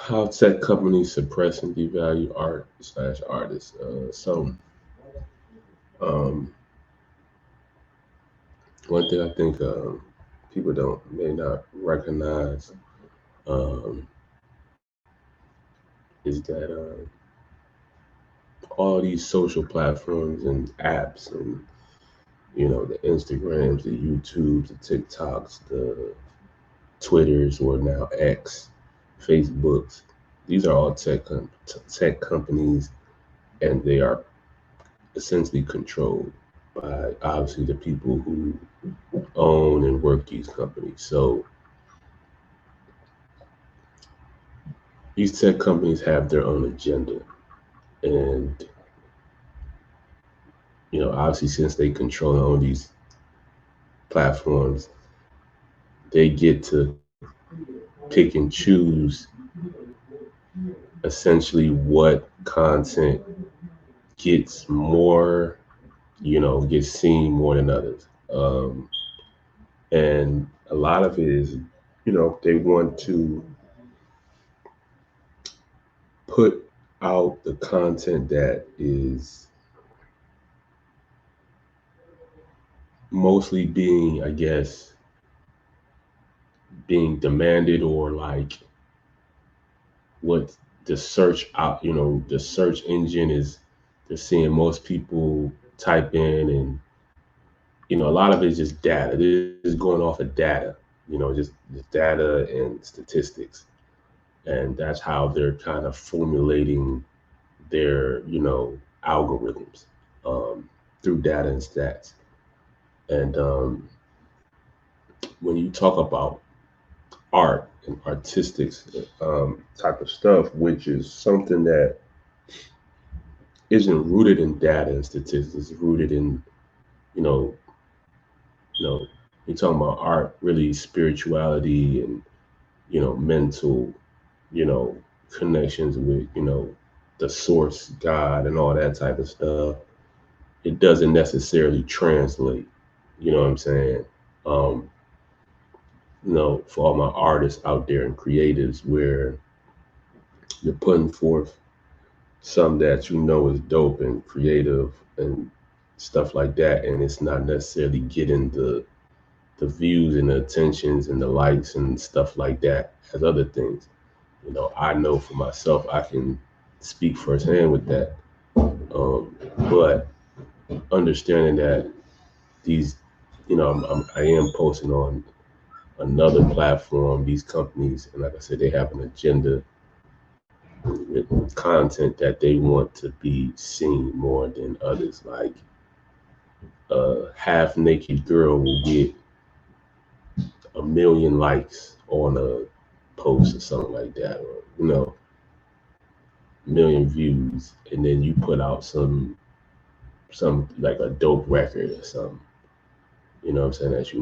How tech companies suppress and devalue art slash artists. Um, One thing I think people don't may not recognize um, is that all these social platforms and apps and the Instagrams, the YouTubes, the TikToks, the Twitters, or now X, Facebooks. These are all tech companies, and they are essentially controlled by obviously the people who own and work these companies. So these tech companies have their own agenda, and obviously since they control and own these platforms, they get to pick and choose essentially what content gets more, gets seen more than others. And a lot of it is, they want to put out the content that is mostly being, I guess, being demanded, or like what the search out, the search engine is, they're seeing most people type in. And a lot of it is just data. It is going off of data, just data and statistics. And that's how they're kind of formulating their, algorithms, through data and stats. And when you talk about art and artistic type of stuff, which is something that isn't rooted in data and statistics, it's rooted in, you know, you're talking about art, really spirituality and, mental, you know, connections with, the source, God, and all that type of stuff. It doesn't necessarily translate, you know what I'm saying? Um, for all my artists out there and creatives, where you're putting forth some that is dope and creative and stuff like that, and it's not necessarily getting the views and the attentions and the likes and stuff like that as other things. I know for myself, I can speak firsthand with that. But understanding that these, I am posting on another platform, these companies, and like I said, they have an agenda with content that they want to be seen more than others. Like a half naked girl will get 1 million likes on a post or something like that, or 1 million views, and then you put out some like a dope record or something. What I'm saying? That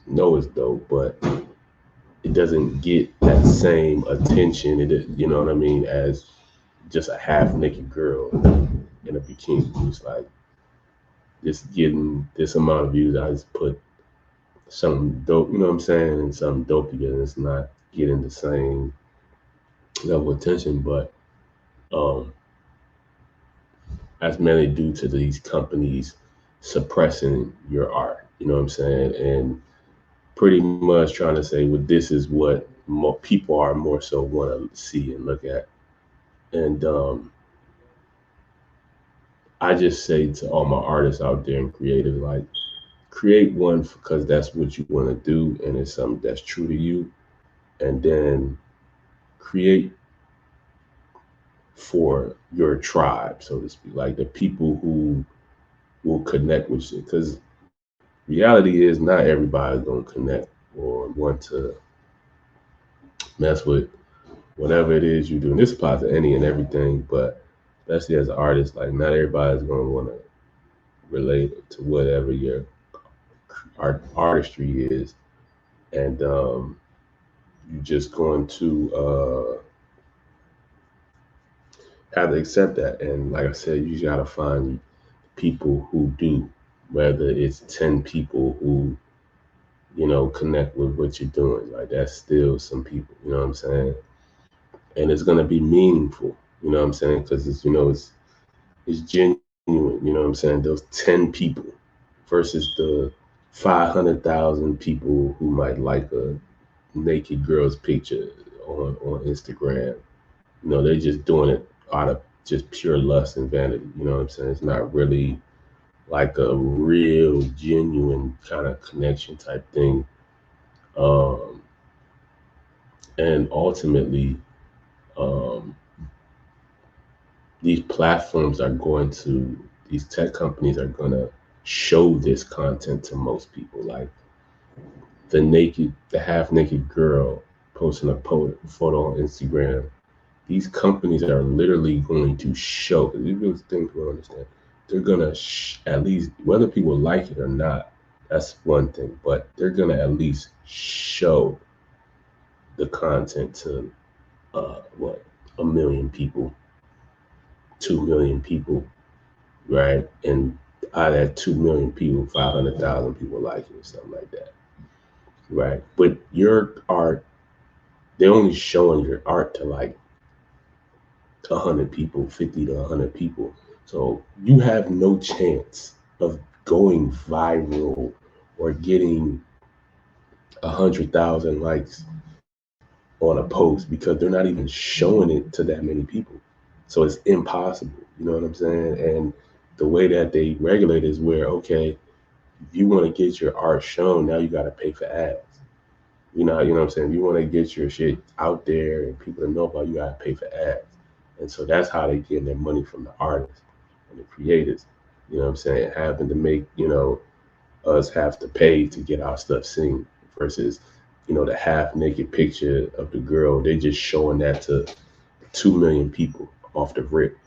know it's dope, but it doesn't get that same attention. You know what I mean, as just a half naked girl in a bikini. It's like just getting this amount of views. I just put something dope, you know what I'm saying, and something dope together. It's not getting the same level of attention, but um, that's mainly due to these companies suppressing your art. You know what I'm saying, and pretty much trying to say, well, this is what more people are more so want to see and look at. And I just say to all my artists out there and creative, like, create one because that's what you want to do and it's something that's true to you. And then create for your tribe, so to speak, like the people who will connect with you. Because reality is not everybody's going to connect or want to mess with whatever it is you do. And this applies to any and everything, but especially as an artist, like not everybody's going to want to relate to whatever your artistry is. And you're just going to have to accept that. And like I said, you got to find people who do, whether it's 10 people who connect with what you're doing. Like that's still some people, you know what I'm saying? And it's gonna be meaningful, you know what I'm saying? Because it's genuine, you know what I'm saying? Those 10 people versus the 500,000 people who might like a naked girl's picture on Instagram. They're just doing it out of just pure lust and vanity. You know what I'm saying? It's not really like a real, genuine kind of connection type thing. Um, and ultimately, um, these platforms are going to, these tech companies are going to show this content to most people. Like the half naked girl posting a photo on Instagram. These companies are literally going to show. These really things people understand. They're gonna at least, whether people like it or not, that's one thing. But they're gonna at least show the content to what, 1 million people, 2 million people, right? And out of that 2 million people, 500,000 people like it or something like that, right? But your art, they're only showing your art to like 100 people, 50 to 100 people. So you have no chance of going viral or getting 100,000 likes on a post because they're not even showing it to that many people. So it's impossible. You know what I'm saying? And the way that they regulate is where, okay, if you want to get your art shown, now you got to pay for ads. You know what I'm saying? If you want to get your shit out there and people to know about you, got to pay for ads. And so that's how they get their money from the artists and the creators. You know what I'm saying? Having to make, us have to pay to get our stuff seen versus, the half naked picture of the girl. They just showing that to 2 million people off the rip.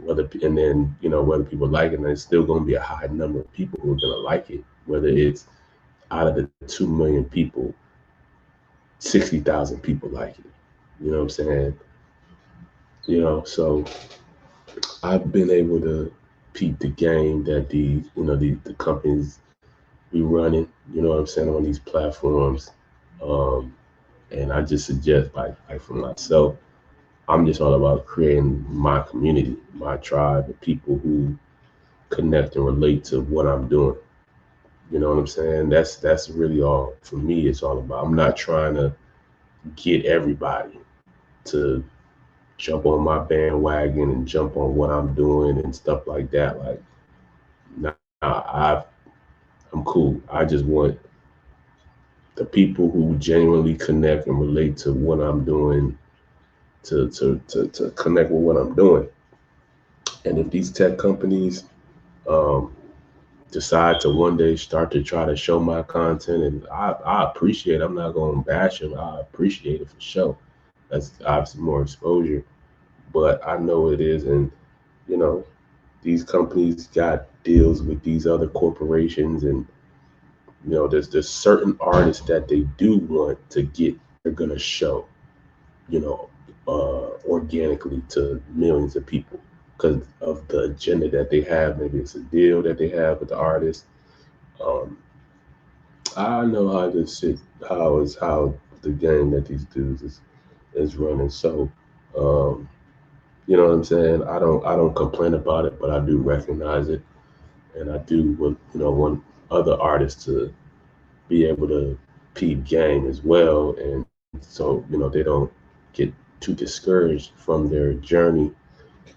And then, whether people like it, and there's still gonna be a high number of people who are gonna like it, whether it's out of the 2 million people, 60,000 people like it. You know what I'm saying? So I've been able to peep the game that the companies be running, you know what I'm saying, on these platforms. Um, and I just suggest, like for myself, I'm just all about creating my community, my tribe, the people who connect and relate to what I'm doing. You know what I'm saying? That's really all for me. It's all about. I'm not trying to get everybody to jump on my bandwagon and jump on what I'm doing and stuff like that. Like, nah, I'm cool. I just want the people who genuinely connect and relate to what I'm doing to connect with what I'm doing. And if these tech companies um, decide to one day start to try to show my content, and I appreciate it. I'm not going to bash them. I appreciate it for sure. That's obviously more exposure, but I know it is. And, you know, these companies got deals with these other corporations, and there's certain artists that they do want to get. They're gonna show, organically to millions of people because of the agenda that they have. Maybe it's a deal that they have with the artist. Um, I know how this shit, how the game that these dudes is running. So, um, you know what I'm saying? I don't complain about it, but I do recognize it, and I do want other artists to be able to peep game as well, and so they don't get too discouraged from their journey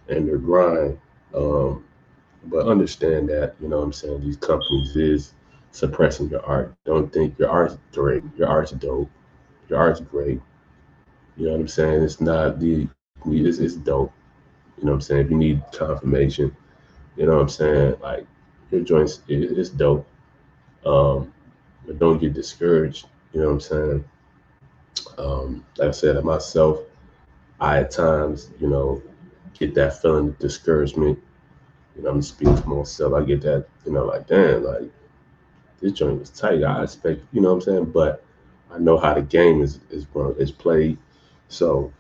and their grind. Um, but understand that what I'm saying, these companies is suppressing your art. Don't think your art's great. Your art's dope. Your art's great. You know what I'm saying? It's not it's dope. You know what I'm saying? If you need confirmation, you know what I'm saying? Like your joints, it's dope. Um, but don't get discouraged. You know what I'm saying? Like I said, myself, I at times, get that feeling of discouragement. I'm speaking for myself. I get that, like, damn, like this joint was tight. I expect, what I'm saying? But I know how the game is run, is played. So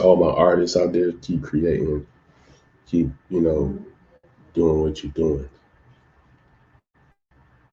all my artists out there, keep creating, keep, doing what you're doing.